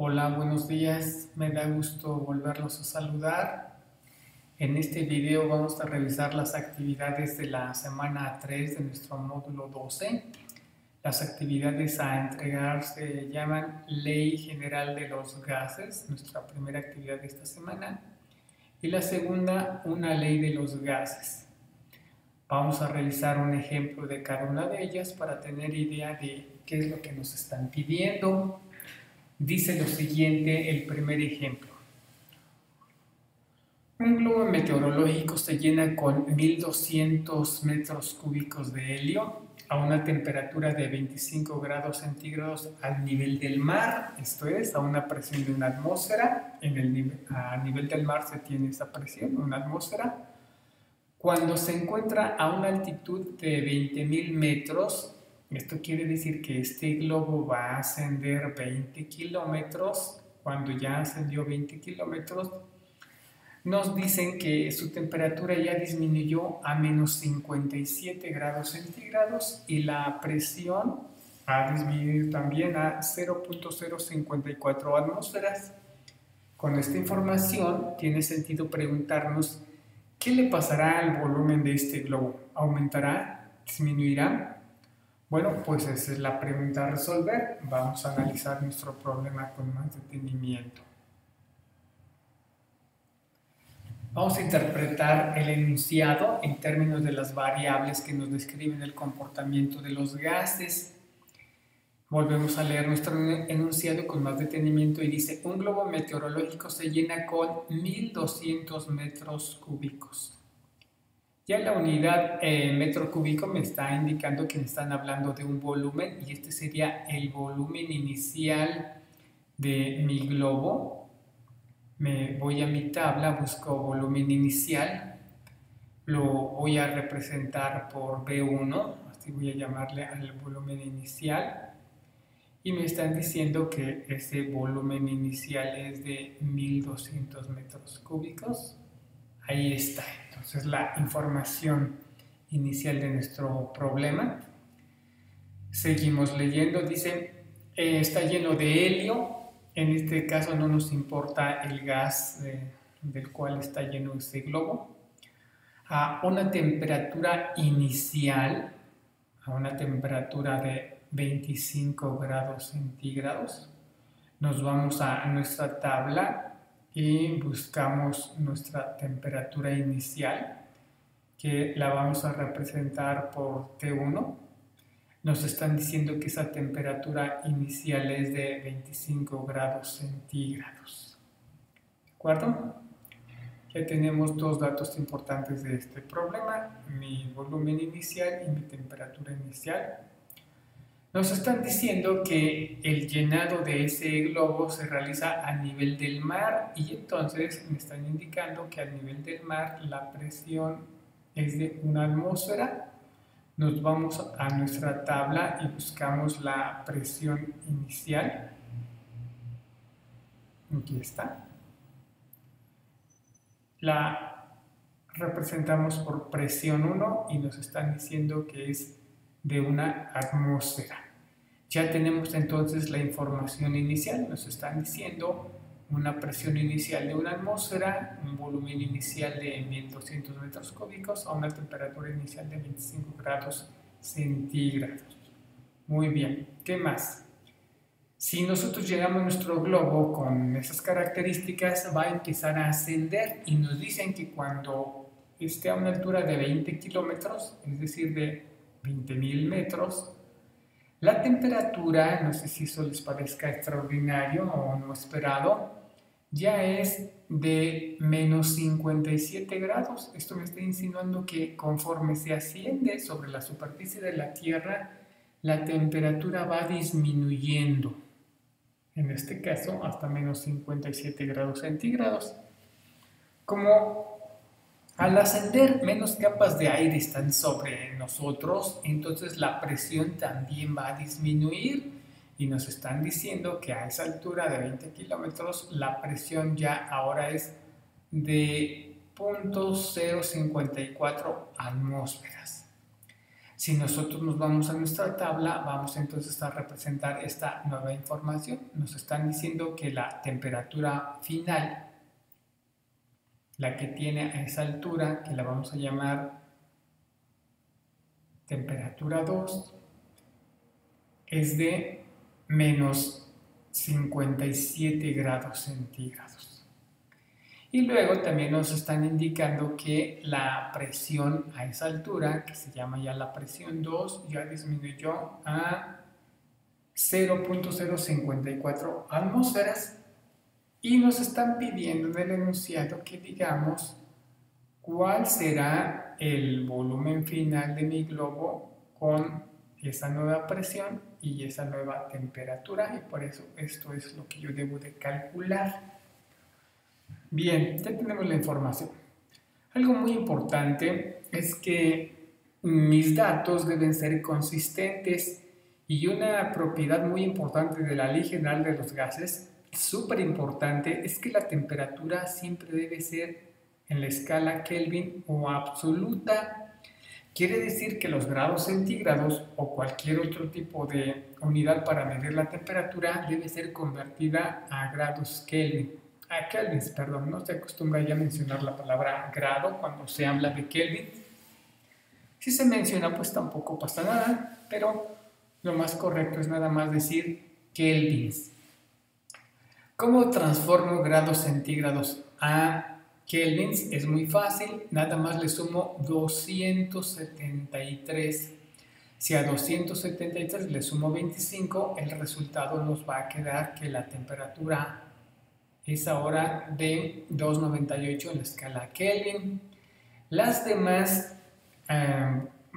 Hola, buenos días. Me da gusto volverlos a saludar. En este video vamos a revisar las actividades de la semana 3 de nuestro módulo 12. Las actividades a entregar se llaman Ley General de los Gases, nuestra primera actividad de esta semana, y la segunda, una ley de los gases. Vamos a revisar un ejemplo de cada una de ellas para tener idea de qué es lo que nos están pidiendo. Dice lo siguiente el primer ejemplo. Un globo meteorológico se llena con 1200 metros cúbicos de helio a una temperatura de 25 grados centígrados al nivel del mar, esto es, a una presión de una atmósfera. A nivel del mar se tiene esa presión, una atmósfera. Cuando se encuentra a una altitud de 20.000 metros, esto quiere decir que este globo va a ascender 20 kilómetros. Cuando ya ascendió 20 kilómetros, nos dicen que su temperatura ya disminuyó a menos 57 grados centígrados y la presión ha disminuido también a 0.054 atmósferas. Con esta información tiene sentido preguntarnos ¿qué le pasará al volumen de este globo? ¿Aumentará? ¿Disminuirá? Bueno, pues esa es la pregunta a resolver. Vamos a analizar nuestro problema con más detenimiento. Vamos a interpretar el enunciado en términos de las variables que nos describen el comportamiento de los gases. Volvemos a leer nuestro enunciado con más detenimiento y dice: un globo meteorológico se llena con 1200 metros cúbicos. Ya la unidad metro cúbico me está indicando que me están hablando de un volumen y este sería el volumen inicial de mi globo. Me voy a mi tabla, busco volumen inicial, lo voy a representar por B1, así voy a llamarle al volumen inicial, y me están diciendo que ese volumen inicial es de 1200 metros cúbicos. Ahí está, entonces la información inicial de nuestro problema. Seguimos leyendo, dice, está lleno de helio. En este caso no nos importa el gas del cual está lleno este globo. A una temperatura inicial, a una temperatura de 25 grados centígrados, nos vamos a nuestra tabla y buscamos nuestra temperatura inicial, que la vamos a representar por T1. Nos están diciendo que esa temperatura inicial es de 25 grados centígrados. ¿De acuerdo? Ya tenemos dos datos importantes de este problema, mi volumen inicial y mi temperatura inicial. Nos están diciendo que el llenado de ese globo se realiza a nivel del mar y entonces me están indicando que a nivel del mar la presión es de una atmósfera. Nos vamos a nuestra tabla y buscamos la presión inicial. Aquí está. La representamos por presión 1 y nos están diciendo que es de una atmósfera. Ya tenemos entonces la información inicial. Nos están diciendo una presión inicial de una atmósfera, un volumen inicial de 1200 metros cúbicos a una temperatura inicial de 25 grados centígrados. Muy bien, ¿qué más? Si nosotros llegamos a nuestro globo con esas características, va a empezar a ascender y nos dicen que cuando esté a una altura de 20 kilómetros, es decir, de 20.000 metros, la temperatura, no sé si eso les parezca extraordinario o no esperado, ya es de menos 57 grados. Esto me está insinuando que conforme se asciende sobre la superficie de la Tierra, la temperatura va disminuyendo. En este caso, hasta menos 57 grados centígrados. Como al ascender menos capas de aire están sobre nosotros, entonces la presión también va a disminuir y nos están diciendo que a esa altura de 20 kilómetros la presión ya ahora es de 0.054 atmósferas. Si nosotros nos vamos a nuestra tabla, vamos entonces a representar esta nueva información. Nos están diciendo que la temperatura final, la que tiene a esa altura, que la vamos a llamar temperatura 2, es de menos 57 grados centígrados. Y luego también nos están indicando que la presión a esa altura, que se llama ya la presión 2, ya disminuyó a 0.054 atmósferas. Y nos están pidiendo en el enunciado que digamos cuál será el volumen final de mi globo con esa nueva presión y esa nueva temperatura, y por eso esto es lo que yo debo de calcular. Bien, ya tenemos la información. Algo muy importante es que mis datos deben ser consistentes, y una propiedad muy importante de la Ley General de los Gases, súper importante, es que la temperatura siempre debe ser en la escala Kelvin o absoluta. Quiere decir que los grados centígrados o cualquier otro tipo de unidad para medir la temperatura debe ser convertida a grados Kelvin. A kelvins, perdón, no se acostumbra ya a mencionar la palabra grado cuando se habla de Kelvin. Si se menciona, pues tampoco pasa nada, pero lo más correcto es nada más decir kelvins. ¿Cómo transformo grados centígrados a kelvins? Es muy fácil, nada más le sumo 273. Si a 273 le sumo 25, el resultado nos va a quedar que la temperatura es ahora de 298 en la escala Kelvin. Las demás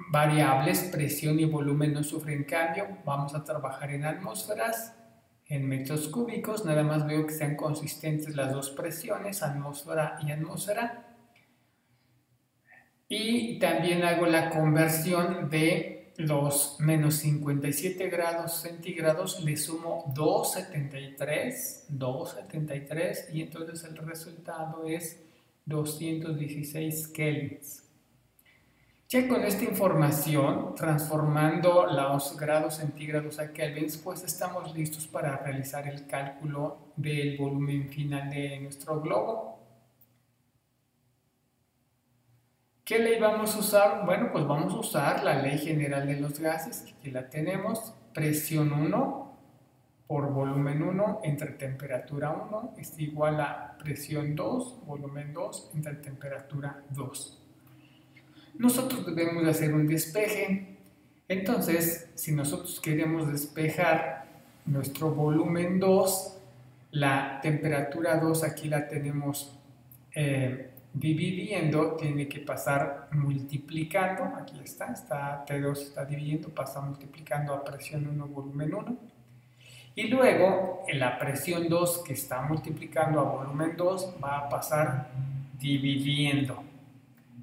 variables, presión y volumen, no sufren cambio. Vamos a trabajar en atmósferas, en metros cúbicos. Nada más veo que sean consistentes las dos presiones, atmósfera y atmósfera. Y también hago la conversión de los menos 57 grados centígrados, le sumo 273, y entonces el resultado es 216 kelvins. Ya con esta información, transformando los grados centígrados a kelvins, pues estamos listos para realizar el cálculo del volumen final de nuestro globo. ¿Qué ley vamos a usar? Bueno, pues vamos a usar la Ley General de los Gases, que aquí la tenemos. Presión 1 por volumen 1 entre temperatura 1 es igual a presión 2, volumen 2 entre temperatura 2. Nosotros debemos de hacer un despeje. Entonces, si nosotros queremos despejar nuestro volumen 2, la temperatura 2 aquí la tenemos dividiendo, tiene que pasar multiplicando, aquí está T2 está dividiendo, pasa multiplicando a presión 1, volumen 1, y luego en la presión 2 que está multiplicando a volumen 2 va a pasar dividiendo,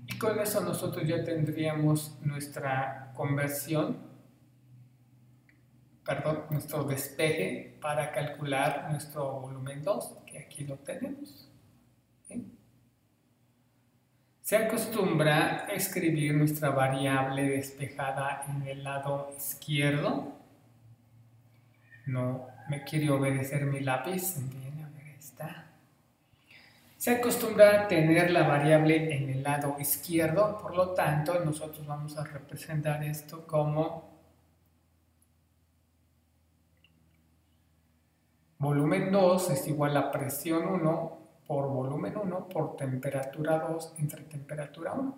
y con eso nosotros ya tendríamos nuestra conversión, nuestro despeje para calcular nuestro volumen 2, que aquí lo tenemos. ¿Sí? Se acostumbra a escribir nuestra variable despejada en el lado izquierdo. No me quiere obedecer mi lápiz. Bien, a ver, ahí está. Se acostumbra a tener la variable en el lado izquierdo, por lo tanto, nosotros vamos a representar esto como volumen 2 es igual a presión 1 por volumen 1 por temperatura 2 entre temperatura 1.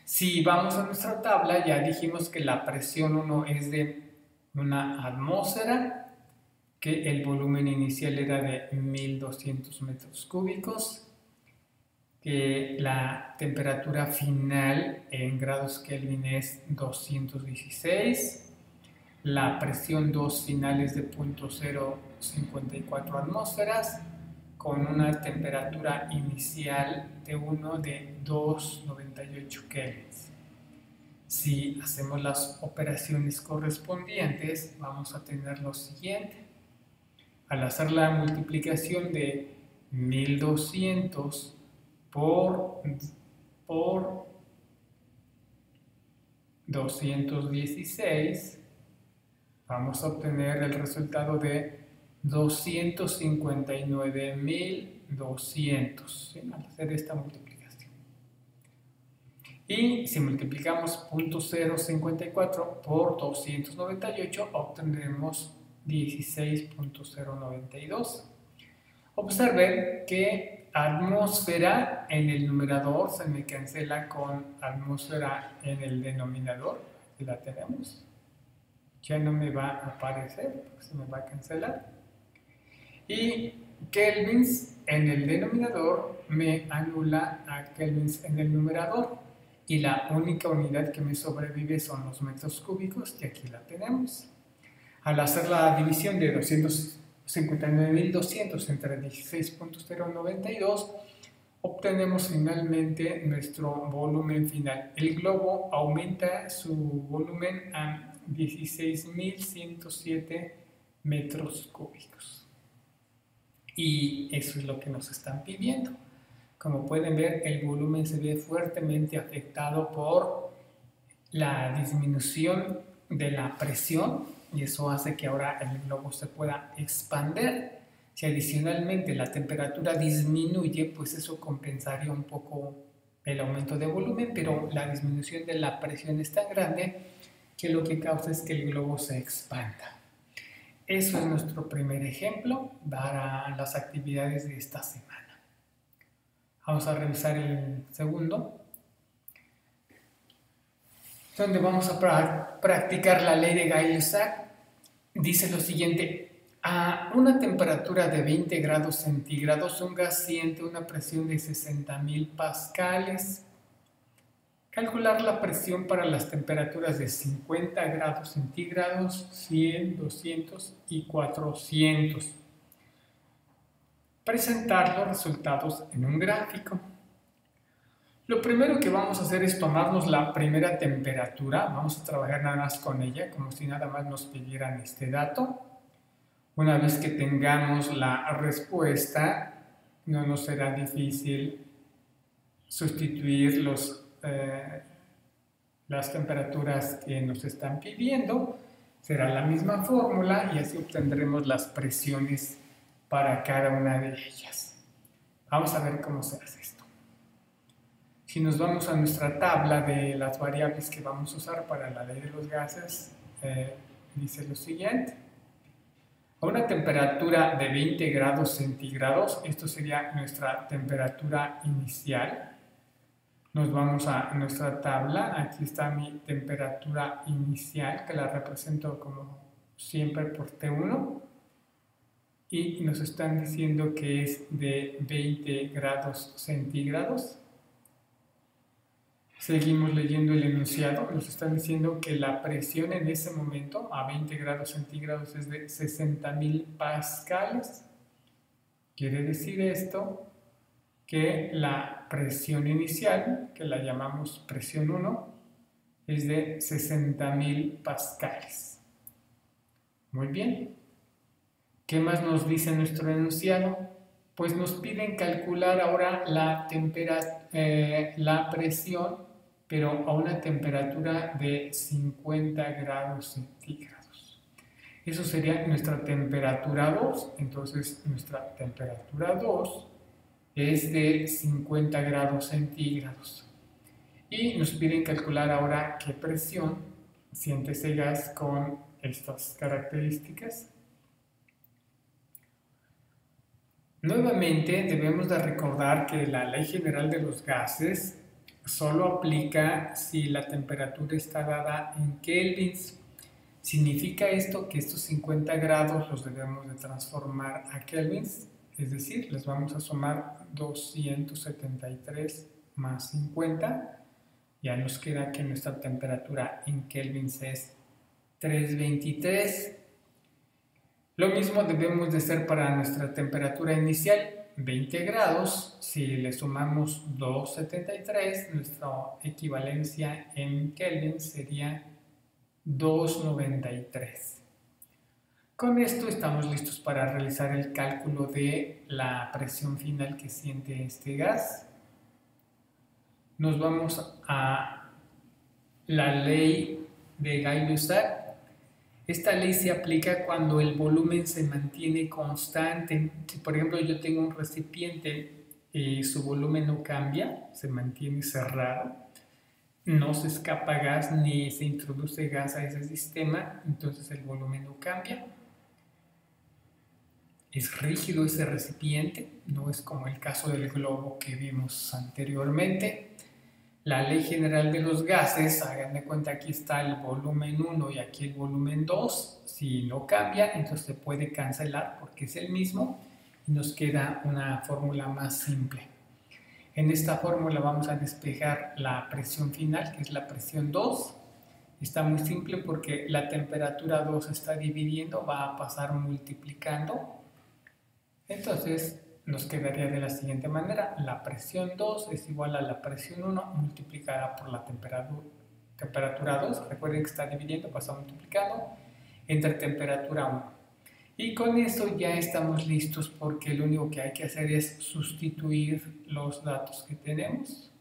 Si vamos a nuestra tabla, ya dijimos que la presión 1 es de una atmósfera, que el volumen inicial era de 1200 metros cúbicos, que la temperatura final en grados Kelvin es 216, la presión 2 final es de 0.054 atmósferas, con una temperatura inicial de 1 de 298 kelvins. Si hacemos las operaciones correspondientes, vamos a tener lo siguiente. Al hacer la multiplicación de 1200 por 216, vamos a obtener el resultado de 259.200, ¿sí? Al hacer esta multiplicación. Y si multiplicamos 0.054 por 298, obtendremos 16.092. Observen que atmósfera en el numerador se me cancela con atmósfera en el denominador. Aquí la tenemos. Ya no me va a aparecer, se me va a cancelar. Y kelvins en el denominador me anula a kelvins en el numerador. Y la única unidad que me sobrevive son los metros cúbicos, y aquí la tenemos. Al hacer la división de 259.200 entre 16.092, obtenemos finalmente nuestro volumen final. El globo aumenta su volumen a 16.107 metros cúbicos. Y eso es lo que nos están pidiendo. Como pueden ver, el volumen se ve fuertemente afectado por la disminución de la presión, y eso hace que ahora el globo se pueda expandir. Si adicionalmente la temperatura disminuye, pues eso compensaría un poco el aumento de volumen, pero la disminución de la presión es tan grande que lo que causa es que el globo se expanda. Eso es nuestro primer ejemplo para las actividades de esta semana. Vamos a revisar el segundo, donde vamos a practicar la ley de Gay-Lussac. Dice lo siguiente: a una temperatura de 20 grados centígrados, un gas siente una presión de 60.000 pascales. Calcular la presión para las temperaturas de 50 grados centígrados, 100, 200 y 400. Presentar los resultados en un gráfico. Lo primero que vamos a hacer es tomarnos la primera temperatura. Vamos a trabajar nada más con ella, como si nada más nos pidieran este dato. Una vez que tengamos la respuesta, no nos será difícil sustituir las temperaturas que nos están pidiendo. Será la misma fórmula y así obtendremos las presiones para cada una de ellas. Vamos a ver cómo se hace esto. Si nos vamos a nuestra tabla de las variables que vamos a usar para la ley de los gases, dice lo siguiente: a una temperatura de 20 grados centígrados, esto sería nuestra temperatura inicial. Nos vamos a nuestra tabla, aquí está mi temperatura inicial, que la represento como siempre por T1, y nos están diciendo que es de 20 grados centígrados. Seguimos leyendo el enunciado, nos están diciendo que la presión en ese momento a 20 grados centígrados es de 60.000 pascales. Quiere decir esto que la presión inicial, que la llamamos presión 1, es de 60.000 pascales. Muy bien. ¿Qué más nos dice nuestro enunciado? Pues nos piden calcular ahora la presión, pero a una temperatura de 50 grados centígrados. Eso sería nuestra temperatura 2. Entonces, nuestra temperatura 2 es de 50 grados centígrados. Y nos piden calcular ahora qué presión siente ese gas con estas características. Nuevamente debemos de recordar que la ley general de los gases solo aplica si la temperatura está dada en kelvins. ¿Significa esto que estos 50 grados los debemos de transformar a kelvins? Es decir, les vamos a sumar 273 más 50. Ya nos queda que nuestra temperatura en kelvins es 323. Lo mismo debemos de hacer para nuestra temperatura inicial, 20 grados. Si le sumamos 273, nuestra equivalencia en kelvin sería 293. Con esto estamos listos para realizar el cálculo de la presión final que siente este gas. Nos vamos a la ley de Gay-Lussac. Esta ley se aplica cuando el volumen se mantiene constante. Si por ejemplo yo tengo un recipiente y su volumen no cambia, se mantiene cerrado, no se escapa gas ni se introduce gas a ese sistema, entonces el volumen no cambia. Es rígido ese recipiente, no es como el caso del globo que vimos anteriormente. La ley general de los gases, hagan de cuenta, aquí está el volumen 1 y aquí el volumen 2. Si no cambia, entonces se puede cancelar porque es el mismo y nos queda una fórmula más simple. En esta fórmula vamos a despejar la presión final, que es la presión 2. Está muy simple porque la temperatura 2 está dividiendo, va a pasar multiplicando. Entonces nos quedaría de la siguiente manera: la presión 2 es igual a la presión 1 multiplicada por la temperatura 2. Recuerden que está dividiendo, pasa multiplicando entre temperatura 1. Y con eso ya estamos listos, porque lo único que hay que hacer es sustituir los datos que tenemos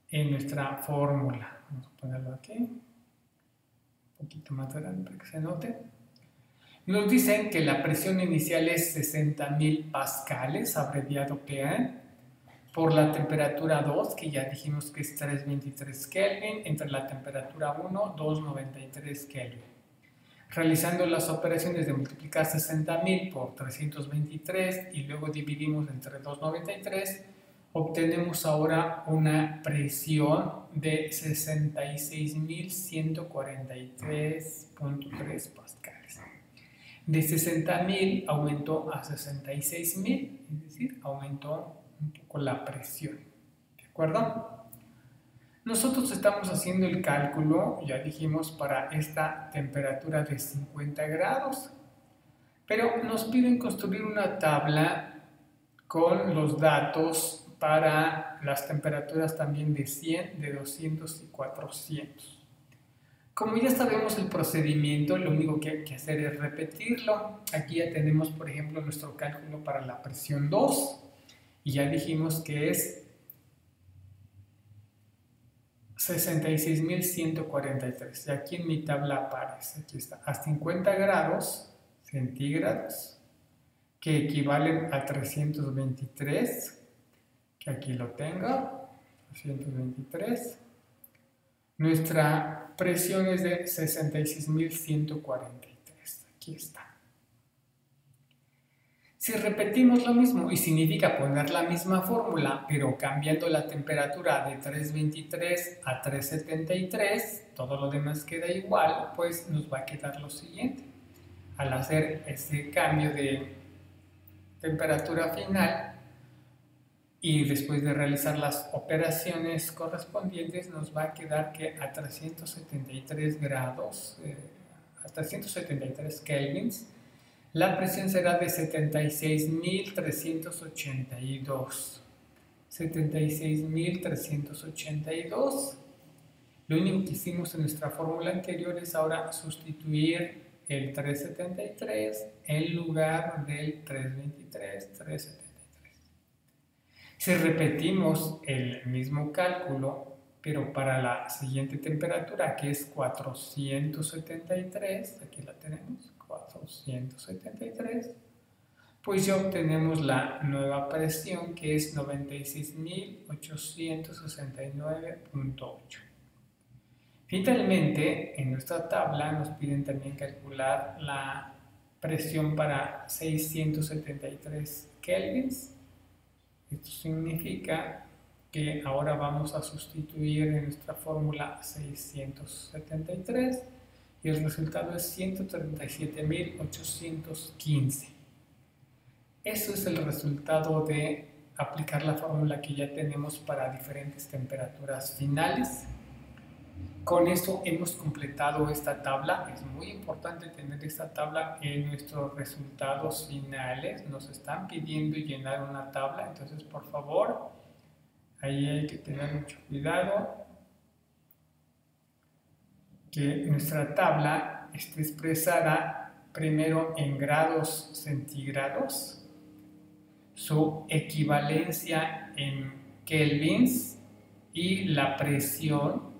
en nuestra fórmula. Vamos a ponerlo aquí, un poquito más grande para que se note. Nos dicen que la presión inicial es 60.000 pascales, abreviado PA, por la temperatura 2, que ya dijimos que es 323 Kelvin, entre la temperatura 1, 293 Kelvin. Realizando las operaciones de multiplicar 60.000 por 323 y luego dividimos entre 293, obtenemos ahora una presión de 66.143.3 pascales. De 60.000 aumentó a 66.000, es decir, aumentó un poco la presión. ¿De acuerdo? Nosotros estamos haciendo el cálculo, ya dijimos, para esta temperatura de 50 grados, pero nos piden construir una tabla con los datos para las temperaturas también de 100, de 200 y 400. Como ya sabemos el procedimiento, lo único que hay que hacer es repetirlo. Aquí ya tenemos, por ejemplo, nuestro cálculo para la presión 2 y ya dijimos que es 66.143. Y aquí en mi tabla aparece, aquí está, a 50 grados centígrados, que equivalen a 323, que aquí lo tengo, 323. Nuestra presión es de 66.143, aquí está. Si repetimos lo mismo, y significa poner la misma fórmula, pero cambiando la temperatura de 323 a 373, todo lo demás queda igual, pues nos va a quedar lo siguiente. Al hacer este cambio de temperatura final y después de realizar las operaciones correspondientes, nos va a quedar que a 373 grados, a 373 kelvins, la presión será de 76.382. 76.382. Lo único que hicimos en nuestra fórmula anterior es ahora sustituir el 373 en lugar del 323, 373. Si repetimos el mismo cálculo, pero para la siguiente temperatura, que es 473, aquí la tenemos, 473, pues ya obtenemos la nueva presión, que es 96.869.8. Finalmente, en nuestra tabla nos piden también calcular la presión para 673 kelvins. Esto significa que ahora vamos a sustituir en nuestra fórmula 673 y el resultado es 137.815. Eso es el resultado de aplicar la fórmula que ya tenemos para diferentes temperaturas finales. Con esto hemos completado esta tabla. Es muy importante tener esta tabla en nuestros resultados finales. Nos están pidiendo llenar una tabla, entonces por favor, ahí hay que tener mucho cuidado que nuestra tabla esté expresada primero en grados centígrados, su equivalencia en kelvins y la presión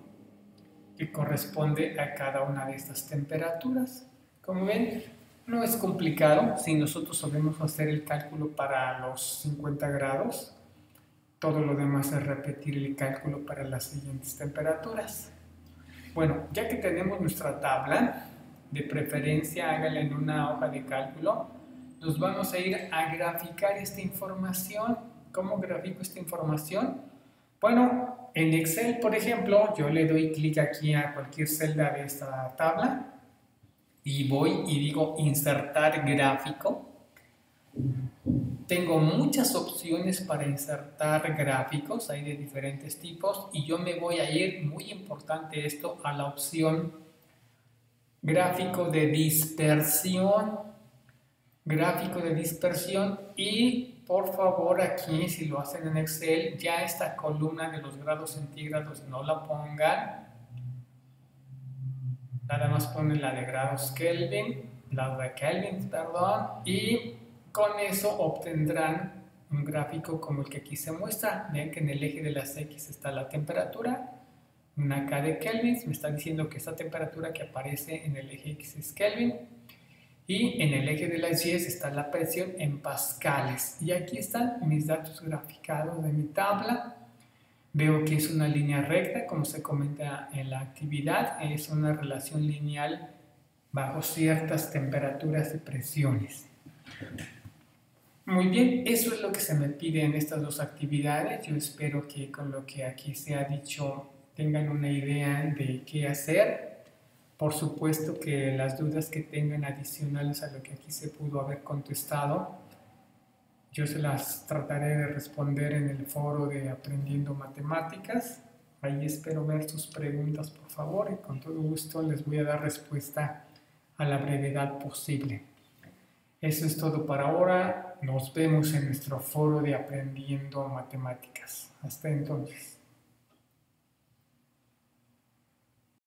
que corresponde a cada una de estas temperaturas. Como ven, no es complicado. Si nosotros sabemos hacer el cálculo para los 50 grados, todo lo demás es repetir el cálculo para las siguientes temperaturas. Bueno, ya que tenemos nuestra tabla, de preferencia hágala en una hoja de cálculo, nos vamos a ir a graficar esta información. ¿Cómo grafico esta información? Bueno, en Excel, por ejemplo, yo le doy clic aquí a cualquier celda de esta tabla y voy y digo insertar gráfico. Tengo muchas opciones para insertar gráficos, hay de diferentes tipos, y yo me voy a ir, muy importante esto, a la opción gráfico de dispersión. Gráfico de dispersión, y por favor aquí, si lo hacen en Excel, ya esta columna de los grados centígrados no la pongan, nada más ponen la de grados Kelvin, la de Kelvin, perdón, y con eso obtendrán un gráfico como el que aquí se muestra. Ven que en el eje de las X está la temperatura, una K de Kelvin, me está diciendo que esta temperatura que aparece en el eje X es Kelvin, y en el eje de las Y está la presión en pascales. Y aquí están mis datos graficados de mi tabla. Veo que es una línea recta, como se comenta en la actividad, es una relación lineal bajo ciertas temperaturas y presiones. Muy bien, eso es lo que se me pide en estas dos actividades. Yo espero que con lo que aquí se ha dicho tengan una idea de qué hacer. Por supuesto que las dudas que tengan adicionales a lo que aquí se pudo haber contestado, yo se las trataré de responder en el foro de Aprendiendo Matemáticas. Ahí espero ver sus preguntas, por favor, y con todo gusto les voy a dar respuesta a la brevedad posible. Eso es todo por ahora. Nos vemos en nuestro foro de Aprendiendo Matemáticas. Hasta entonces.